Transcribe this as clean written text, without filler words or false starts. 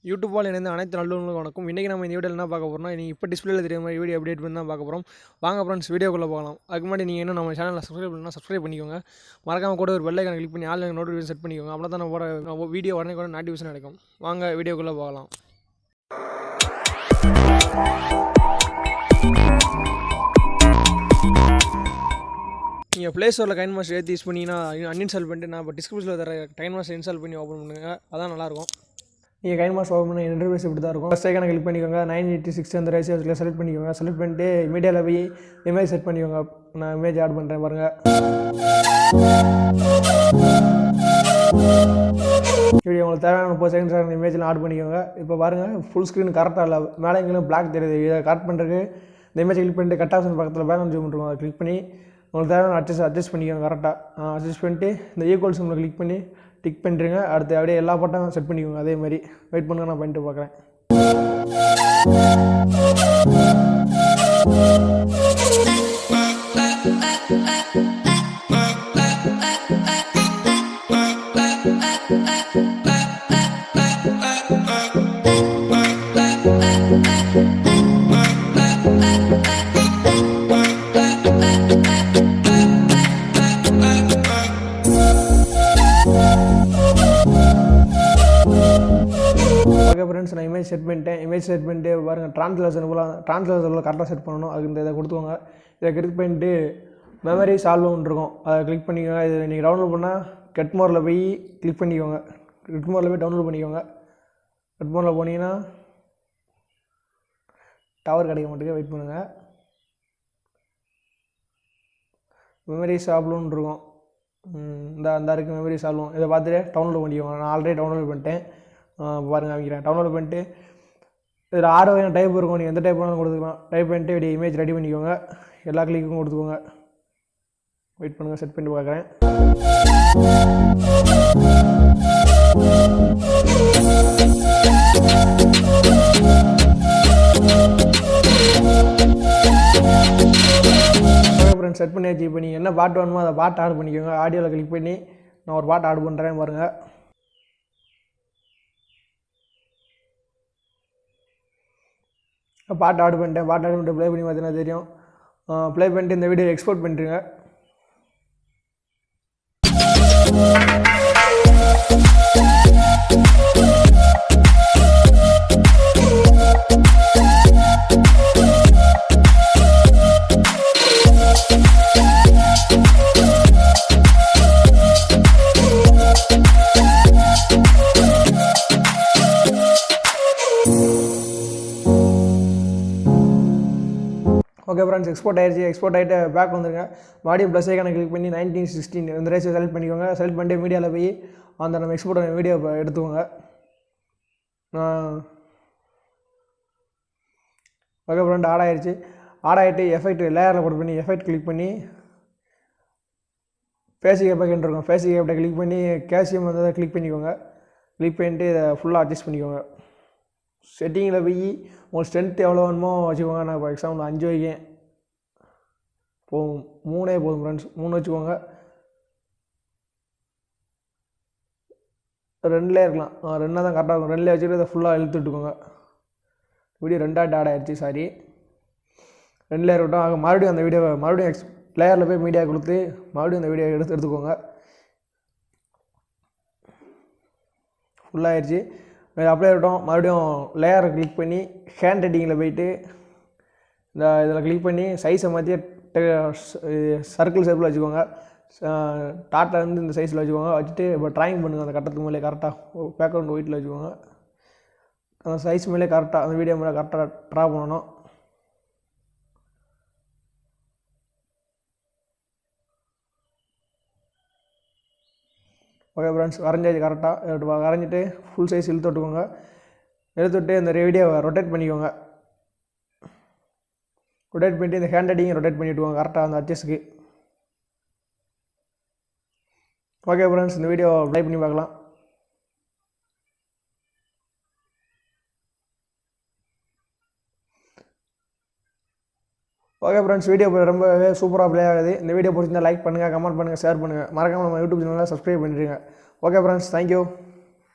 YouTube வால் இணைந்த அனைத்து நல்லவங்களுக்கும் வணக்கம். இன்றைக்கி நம்ம இந்த வீடியோவில் என்ன பார்க்க போகிறோம்னா, நீங்கள் இப்போ டிஸ்பிளேல தெரியுற மாதிரி வீடியோ அப்டேட் பண்ணி தான் பார்க்க போகிறோம். வாங்க ஃப்ரெண்ட்ஸ், வீடியோக்குள்ளே போகலாம். அதுக்கு முன்னாடி நீங்கள் இன்னும் நம்ம சேனலில் சப்ஸ்கிரைப் பண்ணிக்கோங்க. மறக்காமல் கூட ஒரு பெல் ஐக்கானை கிளிக் பண்ணி ஆன்லைன் நோட்டிஃபிகேஷன் செட் பண்ணிக்கோங்க. அப்படின்னா தான் நம்ம வீடியோ உடனே கூட நோட்டிஃபிகேஷன் கிடைக்கும். வாங்க வீடியோக்குள்ளே போகலாம். நீங்கள் ப்ளே ஸ்டோரில் கைன்மாஸ்டர் ஏற்றி யூஸ் பண்ணிங்கன்னா அன்இன்ஸ்டால் பண்ணிட்டு நான் இப்போ டிஸ்கிரிப்ஷனில் தர கைன்மாஸ்டர் இன்ஸ்டால் பண்ணி ஓப்பன் பண்ணுங்கள். அதான் நல்லாயிருக்கும். நீங்கள் கைன்மாஸ்டர் ஓப்பன் பண்ணி இன்டர்ஃபேஸ் இப்படி தான் இருக்கும். ஃபஸ்ட் ஐக்கானை கிளிக் பண்ணிக்கோங்க. 986 அந்த ரேஷியோஸில் செலக்ட் பண்ணிக்கோங்க. செலக்ட் பண்ணிட்டு மீடியாவில் போய் இமேஜ் செட் பண்ணிக்கோங்க. நான் இமேஜ் ஆட் பண்ணுறேன் பாருங்கள். இப்படி உங்களுக்கு தேவையான 30 செகண்ட்ஸ் இமேஜில் ஆட் பண்ணிக்கோங்க. இப்போ பாருங்கள், ஃபுல் ஸ்க்ரீன் கரெக்டாக இல்லை, மேலே எங்கேயும் பிளாக் தெரியுது. இதை கரெக்ட் பண்ணுறதுக்கு இந்த இமேஜ் கிளிக் பண்ணிட்டு கட் ஆப்ஷன் பக்கத்தில் பேக்ரவுண்ட் ஜூம் பண்ணுவோம். அதை கிளிக் பண்ணி உங்களுக்கு தேவையான அட்ஜஸ்ட் பண்ணிக்கோங்க. கரெக்டாக அட்ஜஸ்ட் பண்ணிட்டு இந்த ஈக்குவல் சிம்பிளை கிளிக் பண்ணி டிக் பண்ணுறீங்க. அடுத்து அப்படியே எல்லா பட்டம் செட் பண்ணிக்கோங்க. அதே மாதிரி வெயிட் பண்ணுங்க, நான் பண்ணிட்டு பார்க்குறேன். ஓகே ஃப்ரெண்ட்ஸ், நான் இமேஜ் செட் பண்ணிட்டு பாருங்கள், ட்ரான்ஸ்லேஷனில் கரெக்டாக செட் பண்ணணும். அதுக்கு இந்த இதை கொடுத்துக்கோங்க. இதை கிளிக் பண்ணிட்டு மெமரி சால்வ்னு இருக்கும், அதை கிளிக் பண்ணிக்கோங்க. இது நீங்கள் டவுன்லோட் பண்ணால் கெட் மோரில் போய் கிளிக் பண்ணிக்கோங்க. கெட் மோரில் போய் டவுன்லோட் பண்ணிக்கோங்க. கெட் மோரில் போனீங்கன்னா டவர் கிடைக்க மாட்டேங்க, வெயிட் பண்ணுங்கள். மெமரி சால்வ்னு இருக்கும், இந்த இருக்குது மெமரி சால்வும். இதை பார்த்துட்டு டவுன்லோட் பண்ணிக்கோங்க. நான் ஆல்ரெடி டவுன்லோட் பண்ணிட்டேன். பாருங்கள், அமைக்கிறேன். டவுன்லோட் பண்ணிட்டு இதில் 6 வகையான டைப் இருக்கும். நீங்கள் எந்த டைப் வேணாலும் கொடுத்துக்கலாம். டைப் பண்ணிட்டு இப்படி இமேஜ் ரெடி பண்ணிக்கோங்க. எல்லா கிளிக்கும் கொடுத்துக்கோங்க. வெயிட் பண்ணுங்கள், செட் பண்ணி பார்க்குறேன். ஃப்ரெண்ட்ஸ், செட் பண்ணியாச்சு. இப்போ நீங்கள் என்ன பாட்டு வேணுமோ அதை பாட்டு ஆட் பண்ணிக்கோங்க. ஆடியோவில் கிளிக் பண்ணி நான் ஒரு பாட்டு ஆட் பண்ணுறேன் பாருங்கள். பாட்டு ஆட் பண்ணிட்டேன். பாட்டு ஆட் பண்ணிட்டு ப்ளே பண்ணி பார்த்தீங்கன்னா தெரியும். ப்ளே பண்ணிட்டு இந்த வீடியோ எக்ஸ்போர்ட் பண்ணிட்டுருங்க. ஓகே ஃப்ரெண்ட்ஸ், எக்ஸ்போர்ட் ஆகிட்டு பேக் வந்துருங்க. மறுபடியும் ப்ளஸ் ஐக்கானை கிளிக் பண்ணி 1916 இந்த ரேஷியோ செலக்ட் பண்ணிக்கோங்க. செலக்ட் பண்ணிட்டு மீடியாவில் போய் அந்த நம்ம எக்ஸ்போர்ட் வீடியோ எடுத்துக்கோங்க. ஓகே ஃப்ரெண்ட், ஆட் ஆகிட்டு எஃபெக்ட் லேயரில் போட்டு பண்ணி எஃபெக்ட் கிளிக் பண்ணி ஃபேஸிக் எஃபெக்ட் இருக்கும். ஃபேஸிக் எஃபெக்டை கிளிக் பண்ணி கேசியம் வந்து கிளிக் பண்ணிக்கோங்க. கிளிக் பண்ணிட்டு இதை ஃபுல்லாக அட்ஜஸ்ட் பண்ணிக்கோங்க. செட்டிங்கில் போய் உங்களுக்கு ஸ்ட்ரென்த் எவ்வளோ வேணுமோ வச்சுக்கோங்க. நான் இப்போ எக்ஸாம்பிள் 5 வைக்கேன், போதும். 3 போதும் ஃப்ரெண்ட்ஸ், 3 வச்சுக்கோங்க. 2 இருக்கலாம், 2 தான் கரெக்டாக இருக்கும். 2 வச்சுட்டு இதை ஃபுல்லாக இழுத்து விட்டுக்கோங்க. வீடியோ 2 ஆட் ஆகிடுச்சு, சாரி. 2 இருக்கட்டும். ஆக மறுபடியும் அந்த வீடியோ மறுபடியும் லேயரில் போய் மீடியா கொடுத்து மறுபடியும் அந்த வீடியோ எடுத்துக்கோங்க. ஃபுல்லாகிடுச்சு. அப்படியே இருக்கட்டும். மறுபடியும் லேயரை கிளிக் பண்ணி ஹேண்ட் ரைட்டிங்கில் போயிட்டு இதில் கிளிக் பண்ணி சைஸை மாற்றி சர்க்கிள் ஷேப்பில் வச்சுக்கோங்க. டாட்டா வந்து இந்த சைஸில் வச்சுக்கோங்க. வச்சுட்டு இப்போ ட்ராயிங் பண்ணுங்கள். அந்த கட்டத்துக்கு மேலே கரெக்டாக பேக்ரவுண்ட் ஒயிட்டில் வச்சுக்கோங்க. அந்த சைஸ் மேலே கரெக்டாக அந்த வீடியோ மேலே கரெக்டாக ட்ரா பண்ணணும். ஓகே ஃப்ரெண்ட்ஸ், வரைஞ்சாச்சு. கரெக்டாக வரைஞ்சிட்டு ஃபுல் சைஸ் இழுத்து விட்டுக்கோங்க. இழுத்துவிட்டு இந்த வீடியோவை ரொட்டேட் பண்ணிக்கோங்க. ரொட்டேட் பண்ணிட்டு இந்த ஹேண்ட் ரைட்டிங்கை ரொட்டேட் பண்ணிவிட்டுக்கோங்க கரெக்டாக அந்த அட்ஜஸ்ட்டுக்கு. ஓகே ஃப்ரெண்ட்ஸ், இந்த வீடியோ ட்ரை பண்ணி பார்க்கலாம். ஓகே ஃப்ரெண்ட்ஸ், வீடியோ ரொம்பவே சூப்பராக ப்ளே ஆகுது. இந்த வீடியோ பிடிச்சிருந்தா லைக் பண்ணுங்கள், கமெண்ட் பண்ணுங்கள், ஷேர் பண்ணுங்கள். மறக்காமல் நம்ம யூடியூப் சேனலில் சப்ஸ்கிரைப் பண்ணிடுங்க. Okay friends, thank you.